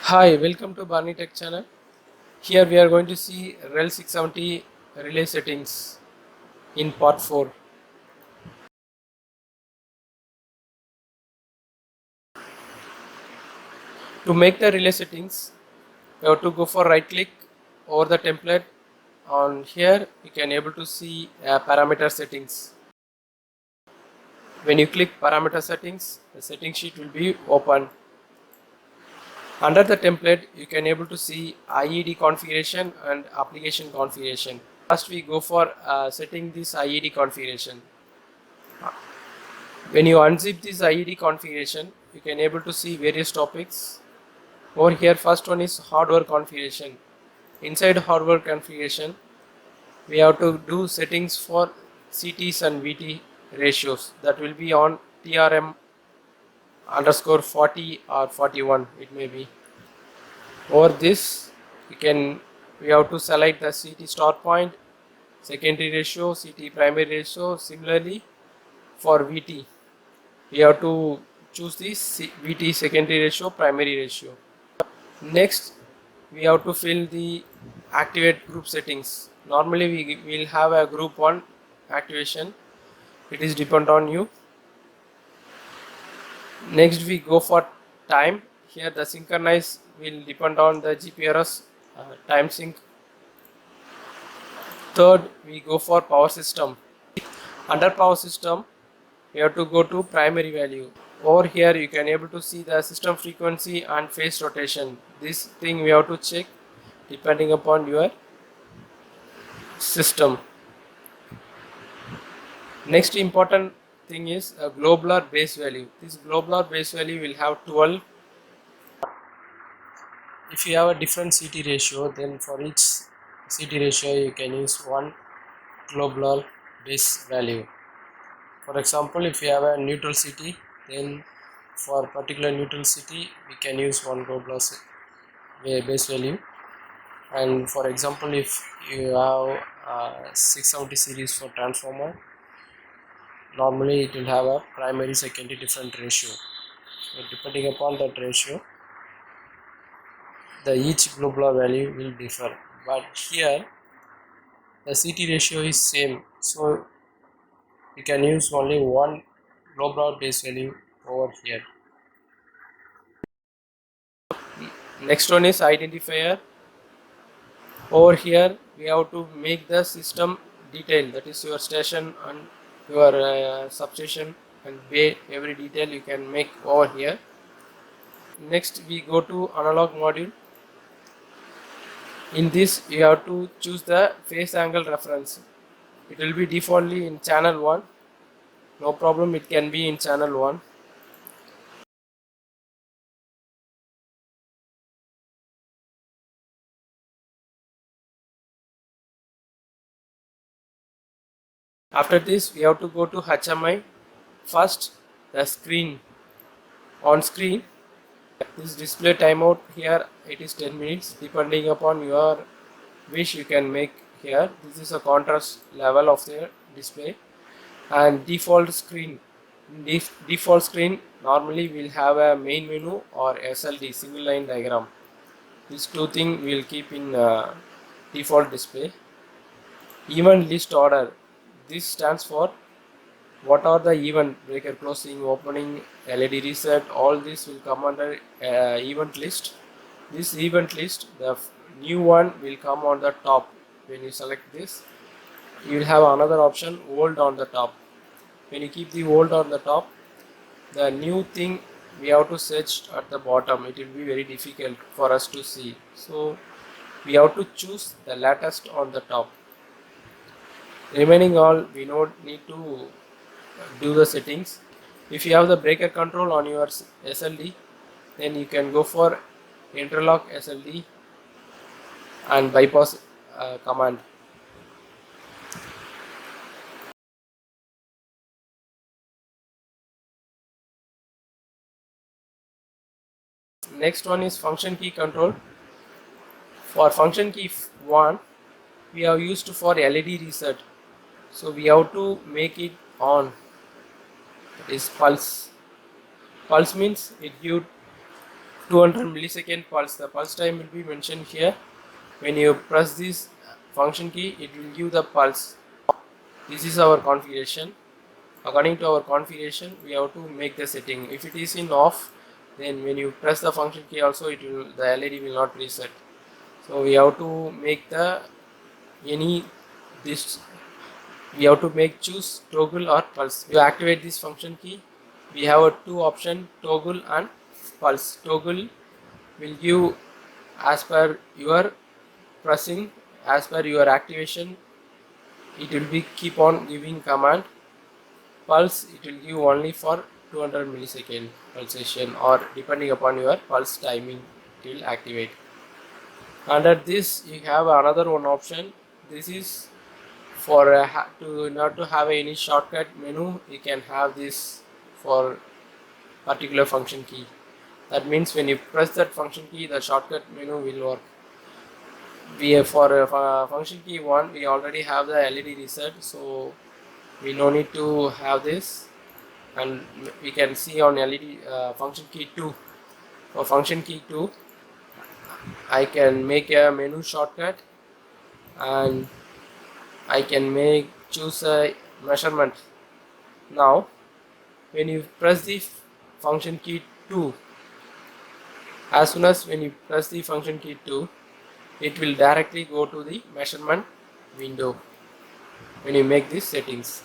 Hi, welcome to Barney Tech channel. Here we are going to see REL670 relay settings in part 4. To make the relay settings, you have to go for right click over the template. On here you can able to see parameter settings. When you click parameter settings, the setting sheet will be open. Under the template you can able to see IED configuration and application configuration. First we go for setting this IED configuration. When you unzip this IED configuration, you can able to see various topics. Over here, first one is hardware configuration. Inside hardware configuration, we have to do settings for CTs and VT ratios. That will be on TRM underscore 40 or 41. It may be. Over this, we have to select the CT start point, secondary ratio, CT primary ratio. Similarly, for VT, we have to choose the VT secondary ratio, primary ratio. Next, we have to fill the activate group settings. Normally we will have a group 1 activation. It is depend on you. Next we go for time. Here the synchronize will depend on the GPRS time sync. Third, we go for power system. Under power system, you have to go to primary value. Over here you can able to see the system frequency and phase rotation. This thing we have to check depending upon your system. Next important thing is a globular base value. This globular base value will have 12. If you have a different CT ratio, then for each CT ratio you can use one globular base value. For example, if you have a neutral CT, then for particular neutral CT we can use one globular base value. And for example, if you have 670 series for transformer, normally it will have a primary secondary different ratio. So depending upon that ratio, the each globular value will differ. But here the CT ratio is same, so you can use only one globular base value over here. Next one is identifier. Over here we have to make the system detail, that is your station and your substation and bay, every detail you can make over here. Next we go to analog module. In this you have to choose the phase angle reference. It will be defaultly in channel 1. No problem, it can be in channel 1. After this we have to go to HMI. First the screen. On screen, this display timeout, here it is 10 minutes. Depending upon your wish you can make here. This is a contrast level of the display. And default screen. Default screen normally will have a main menu or SLD, single line diagram. These two things we will keep in default display. Event list order. This stands for what are the event: breaker closing, opening, LED reset. All this will come under event list. This event list, the new one will come on the top. When you select this, you will have another option, old on the top. When you keep the old on the top, the new thing we have to search at the bottom. It will be very difficult for us to see, so we have to choose the latest on the top. Remaining all we don't need to do the settings. If you have the breaker control on your SLD, then you can go for interlock SLD and bypass command. Next one is function key control. For function key 1, we have used for LED reset, so we have to make it on. That is pulse. Pulse means it gives 200 millisecond pulse. The pulse time will be mentioned here. When you press this function key, it will give the pulse. This is our configuration. According to our configuration, we have to make the setting. If it is in off, then when you press the function key also, the LED will not reset. So we have to make we have to choose toggle or pulse. To activate this function key, we have two options, toggle and pulse. Toggle will give as per your pressing, as per your activation, it will be keep on giving command. Pulse, it will give only for 200 millisecond pulsation, or depending upon your pulse timing, it will activate. Under this you have another one option. This is for not to have any shortcut menu. You can have this for particular function key. That means when you press that function key, the shortcut menu will work. For function key 1, we already have the LED reset, so we no need to have this, and we can see on LED function key 2. For function key 2, I can make a menu shortcut, and I can choose a measurement. Now when you press the function key 2, as soon as when you press the function key 2, it will directly go to the measurement window when you make these settings.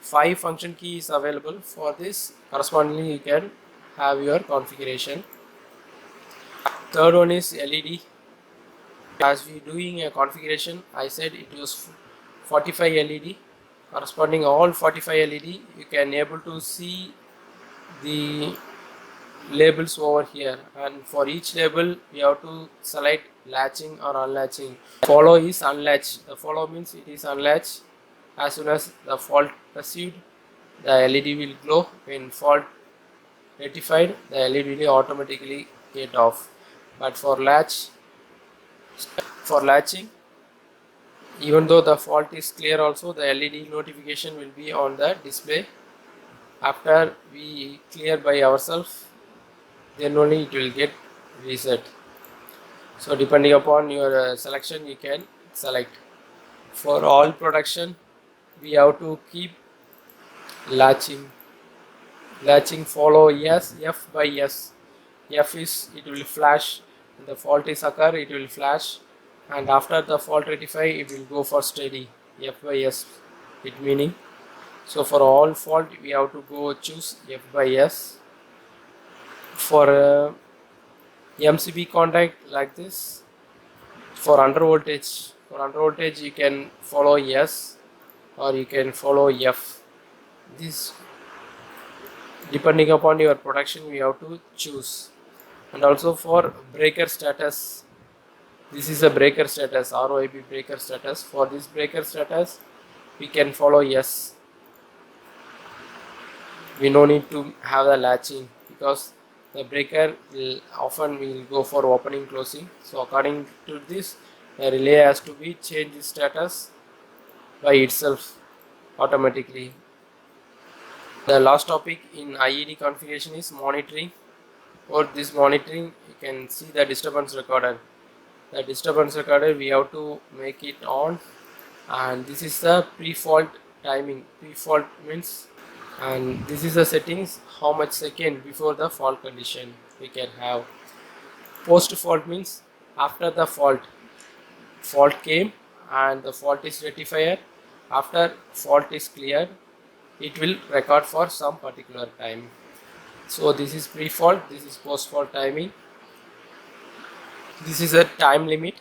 5 function key is available. For this, correspondingly you can have your configuration. Third one is LED. As we doing a configuration, I said it was 45 LED. Corresponding all 45 LED, you can able to see the labels over here, and for each label we have to select latching or unlatching. Follow is unlatch. The follow means it is unlatched. As soon as the fault perceived, the LED will glow. When fault rectified, the LED will automatically get off. But for latching, even though the fault is clear, also the LED notification will be on the display. After we clear by ourselves, then only it will get reset. So depending upon your selection, you can select. For all production, we have to keep latching. Follow yes, F by yes. F is it will flash. When the fault is occur, it will flash, and after the fault rectify, it will go for steady. F by S, it meaning. So for all fault, we have to go choose F by S. For MCB contact like this. For under voltage, you can follow yes, or you can follow F. This depending upon your production, we have to choose. And also for breaker status, this is a breaker status, ROIB breaker status. For this breaker status, we can follow yes. We no need to have the latching, because the breaker will go for opening closing. So according to this, the relay has to be changed status by itself automatically. The last topic in IED configuration is monitoring. For this monitoring, you can see the disturbance recorder. The disturbance recorder, we have to make it on, and this is the pre-fault timing. Pre-fault means, and this is the settings, how much second before the fault condition we can have. Post-fault means after the fault came and the fault is rectified, after fault is cleared, it will record for some particular time. So this is pre-fault, this is post-fault timing. This is a time limit,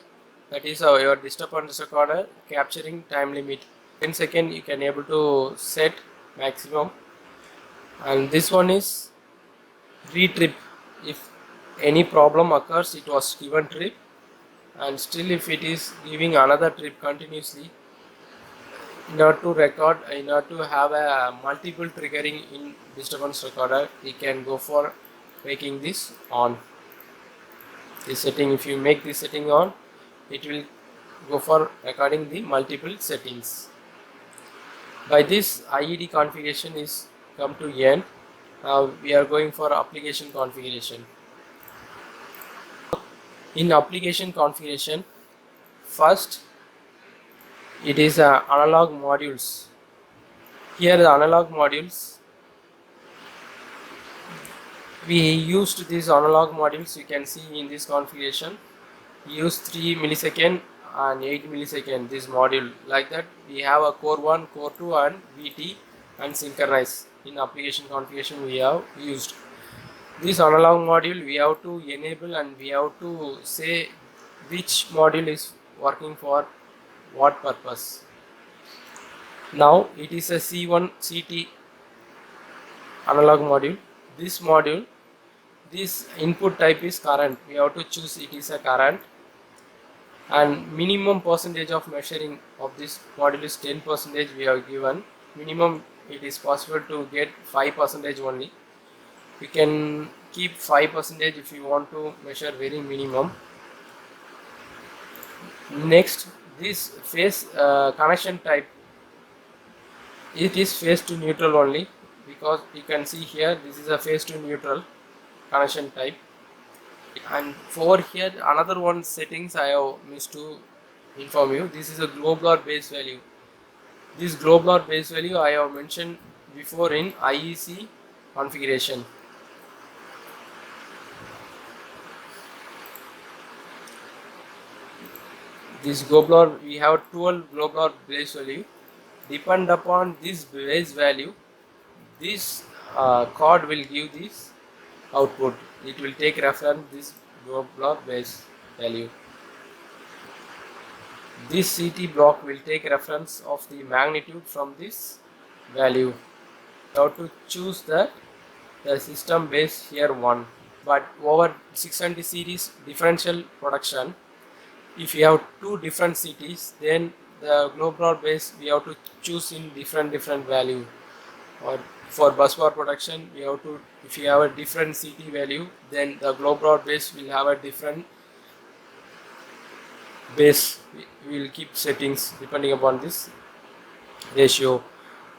that is your disturbance recorder capturing time limit. 10 seconds you can able to set maximum. And this one is re-trip. If any problem occurs, it was given trip, and still if it is giving another trip continuously, in order to record, in order to have a multiple triggering in disturbance recorder, we can go for making this on. This setting, if you make this setting on, it will go for recording the multiple settings. By this, IED configuration is come to end. Now we are going for application configuration. In application configuration, first it is analog modules. Here the analog modules, we used these analog modules, you can see in this configuration, use 3 millisecond and 8 millisecond this module. Like that we have a core 1, core 2 and VT and synchronize. In application configuration we have used this analog module. We have to enable and we have to say which module is working for what purpose. Now it is a C1 CT analog module. This module, this input type is current. We have to choose it is a current, and minimum percentage of measuring of this module is 10% we have given. Minimum it is possible to get 5% only. You can keep 5% if you want to measure very minimum. Next, this phase connection type, it is phase to neutral only, because you can see here this is a phase to neutral connection type. And over here another one settings I have missed to inform you. This is a globular base value. This globular base value I have mentioned before in IEC configuration. This globular, we have 12 globular base value. Depend upon this base value, this card will give this output. It will take reference this globular base value. This CT block will take reference of the magnitude from this value. You have to choose the system base here 1. But over 670 series differential production, if you have two different CTs, then the globular base we have to choose in different value. Or for busbar production, we have to, if you have a different CT value, then the globular base will have a different base. We will keep settings depending upon this ratio.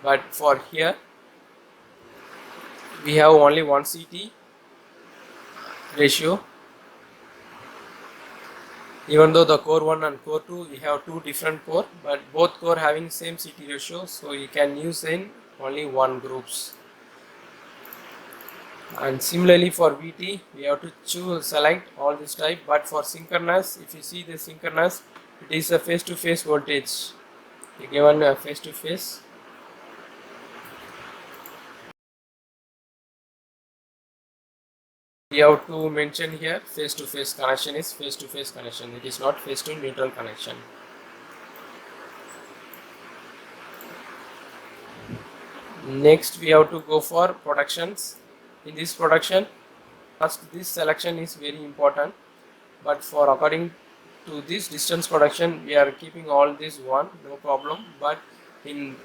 But for here we have only one CT ratio. Even though the core 1 and core 2 we have two different core, but both core having same CT ratio, so you can use in only one groups. And similarly for VT we have to choose, select all this type. But for synchronous, if you see the synchronous, it is a face to face voltage. You given a face to face. We have to mention here face to face connection is face to face connection. It is not face to neutral connection. Next we have to go for productions. In this production, first this selection is very important, but for according to this distance production we are keeping all this one, no problem. But in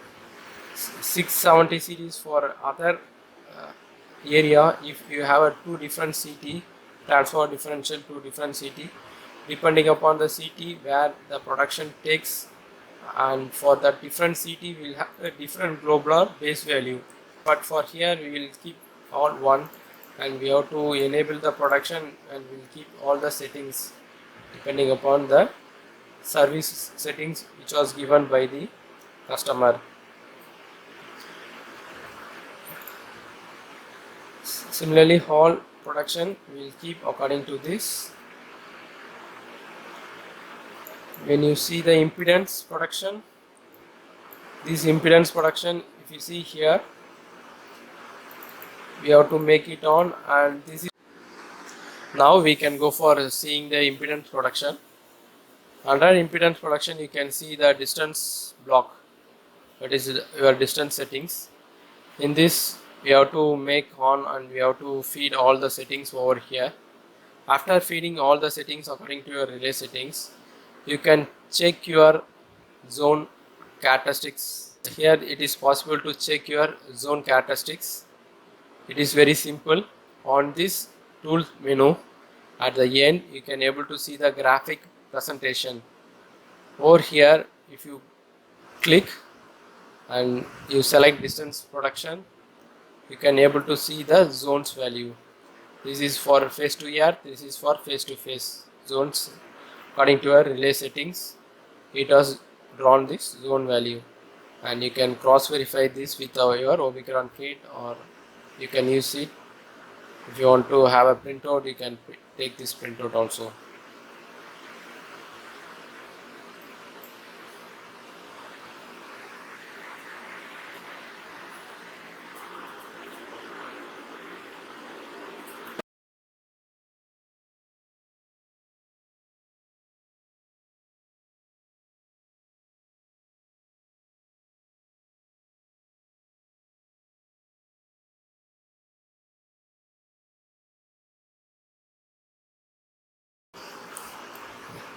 670 series for other area, if you have a two different CT, transfer differential to different CT, depending upon the CT where the production takes, and for the different CT we will have a different globular base value. But for here we will keep all one, and we have to enable the production, and we will keep all the settings depending upon the service settings which was given by the customer. Similarly, all production will keep according to this. When you see the impedance production, this impedance production, if you see here, we have to make it on, and this is now we can go for seeing the impedance production. Under impedance production you can see the distance block, that is your distance settings. In this we have to make on, and we have to feed all the settings over here. After feeding all the settings according to your relay settings, you can check your zone characteristics. Here it is possible to check your zone characteristics. It is very simple. On this tool menu at the end you can able to see the graphic presentation. Over here if you click and you select distance production, you can able to see the zones value. This is for phase to earth, this is for phase to phase zones. According to our relay settings, it has drawn this zone value, and you can cross verify this with your Omicron kit, or you can use it. If you want to have a printout, you can take this printout also.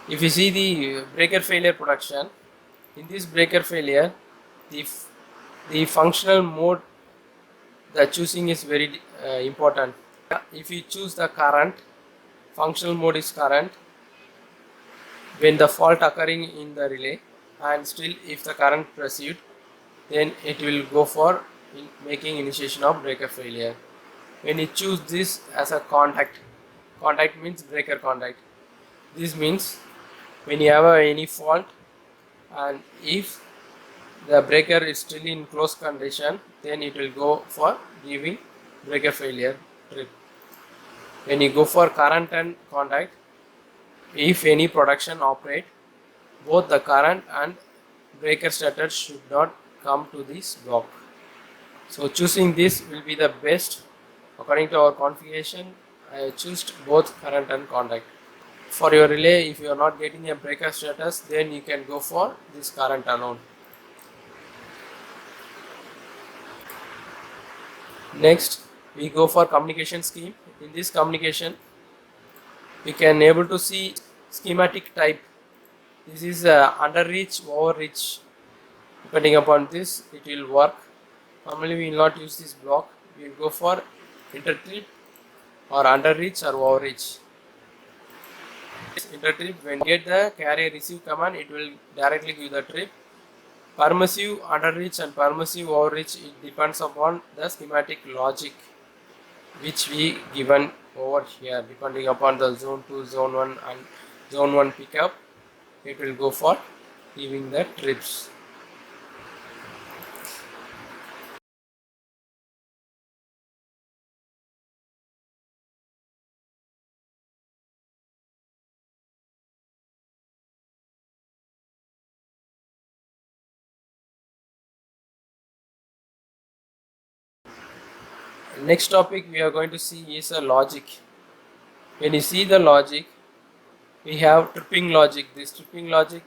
If you see the breaker failure production, in this breaker failure, the functional mode, the choosing is very important. If you choose the current, functional mode is current when the fault occurring in the relay, and still if the current perceived, then it will go for making initiation of breaker failure. When you choose this as a contact means breaker contact. This means when you have any fault, and if the breaker is still in closed condition, then it will go for giving breaker failure trip. When you go for current and contact, if any production operate, both the current and breaker starter should not come to this block. So choosing this will be the best. According to our configuration, I choose both current and contact. For your relay, if you are not getting a breaker status, then you can go for this current alone. Next, we go for communication scheme. In this communication, we can able to see schematic type. This is underreach, overreach. Depending upon this, it will work. Normally, we will not use this block. We will go for intertrip or underreach or overreach. Intertrip, when you get the carrier receive command, it will directly give the trip. Permissive underreach and permissive overreach, it depends upon the schematic logic which we given over here. Depending upon the zone 2, zone 1 and zone 1 pickup, it will go for giving the trips. Next topic we are going to see is a logic. When you see the logic, we have tripping logic. This tripping logic,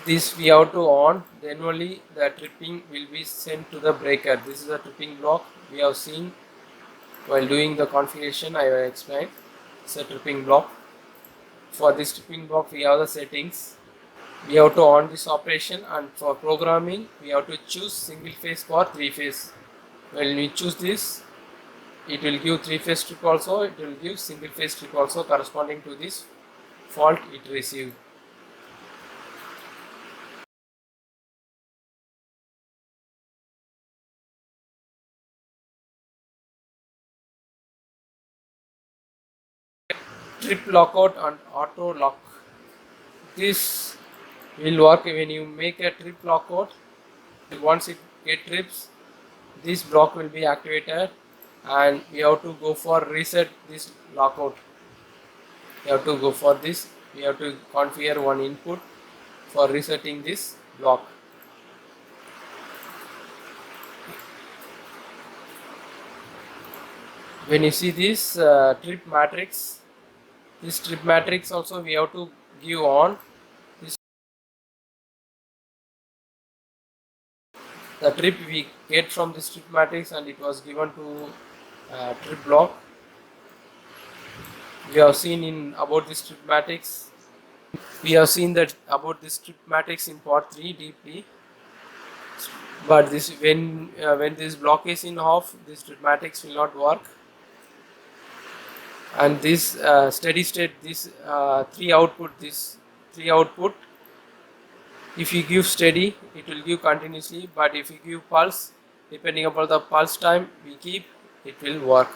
this we have to on, then only the tripping will be sent to the breaker. This is a tripping block we have seen while doing the configuration. I will explain. It's a tripping block. For this tripping block, we have the settings. We have to on this operation, and for programming, we have to choose single phase or 3-phase. When we choose this, it will give 3-phase strip also, it will give single phase strip also corresponding to this fault it received. Trip lockout and auto lock. This will work when you make a trip lockout. Once it get trips, this block will be activated, and we have to go for reset this lockout. We have to go for this. We have to configure one input for resetting this block. When you see this trip matrix, this trip matrix also we have to give on. The trip we get from this trip matrix, and it was given to trip block. We have seen in about this trip matrix. We have seen that about this trip matrix in part 3 deeply. But this when this block is in off, this trip matrix will not work. And this steady state, this 3 output, if you give steady, it will give continuously, but if you give pulse, depending upon the pulse time we keep, it will work.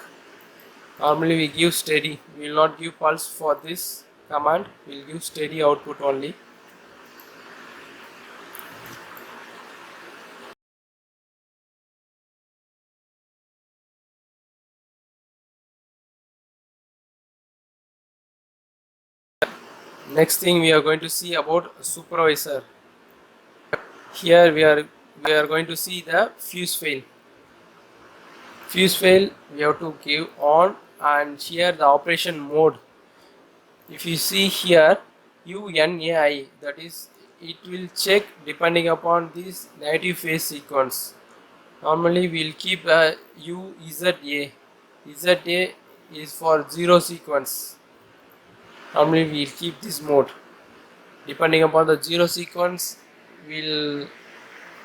Normally we give steady, we will not give pulse for this command, we will give steady output only. Next thing we are going to see about supervisor. Here we are going to see the fuse fail. Fuse fail we have to give on, and here the operation mode. If you see here UNAI, that is, it will check depending upon this negative phase sequence. Normally we will keep UZA. ZA is for 0 sequence. Normally we will keep this mode. Depending upon the 0 sequence, we will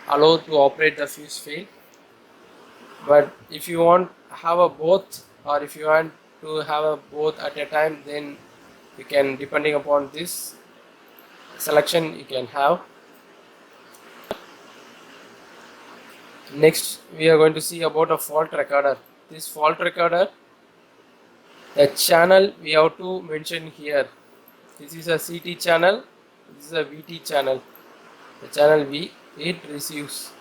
allow to operate the fuse fail. But if you want have a both, or if you want to have a both at a time, then you can, depending upon this selection, you can have. Next we are going to see about a fault recorder. This fault recorder, the channel we have to mention here. This is a CT channel, this is a VT channel. The channel V, it receives,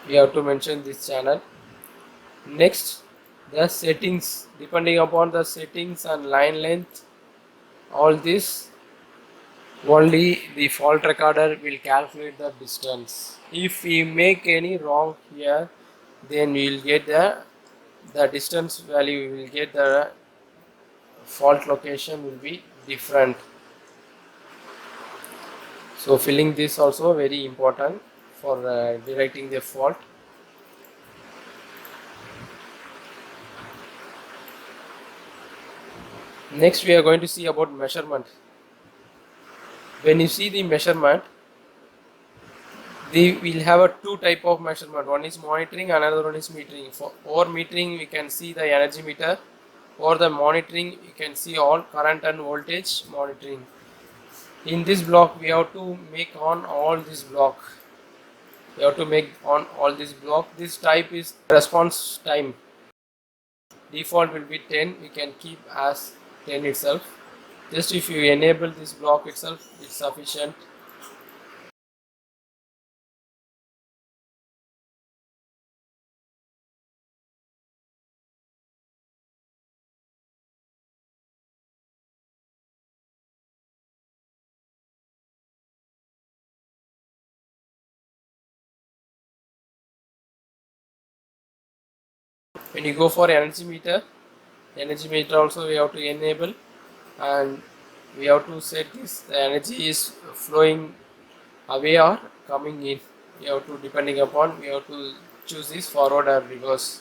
we have to mention this channel. Next, the settings, depending upon the settings and line length, all this, only the fault recorder will calculate the distance. If we make any wrong here, then we will get the distance value, we will get the fault location will be different. So filling this also very important for detecting the fault. Next we are going to see about measurement. When you see the measurement, we will have a two type of measurement. One is monitoring, another one is metering. For over metering we can see the energy meter. For the monitoring you can see all current and voltage monitoring. In this block we have to make on all this block. We have to make on all this block. This type is response time. Default will be 10. We can keep as 10 itself. Just if you enable this block itself, it's sufficient. When you go for energy meter also we have to enable, and we have to set this, the energy is flowing away or coming in. We have to, depending upon, we have to choose this forward or reverse.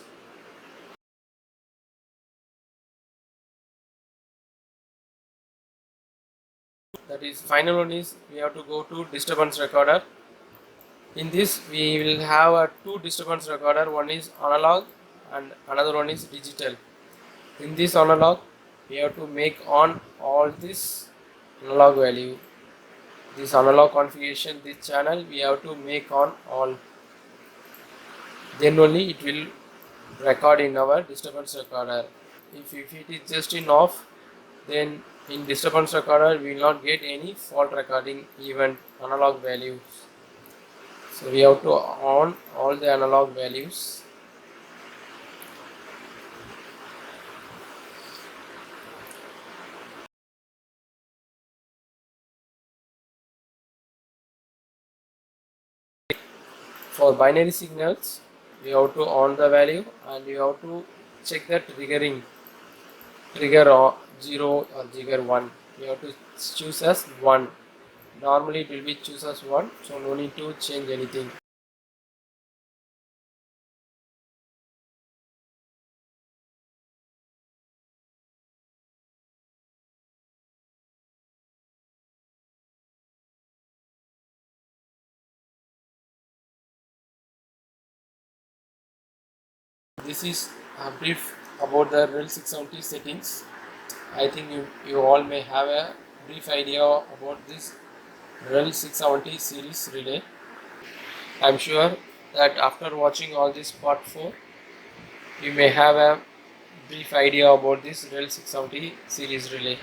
That is, final one is we have to go to disturbance recorder. In this we will have a two disturbance recorder, one is analog and another one is digital. In this analog we have to make on all this analog value, this analog configuration, this channel we have to make on all, then only it will record in our disturbance recorder. If it is just in off, then in disturbance recorder we will not get any fault recording event analog values. So we have to on all the analog values. For binary signals, we have to on the value, and we have to check the triggering, trigger 0 or trigger 1. We have to choose as 1. Normally it will be choose as 1, so no need to change anything. This is a brief about the REL670 settings. I think you all may have a brief idea about this REL670 series relay. I am sure that after watching all this part 4, you may have a brief idea about this REL670 series relay.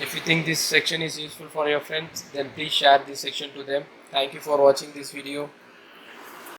If you think this section is useful for your friends, then please share this section to them. Thank you for watching this video.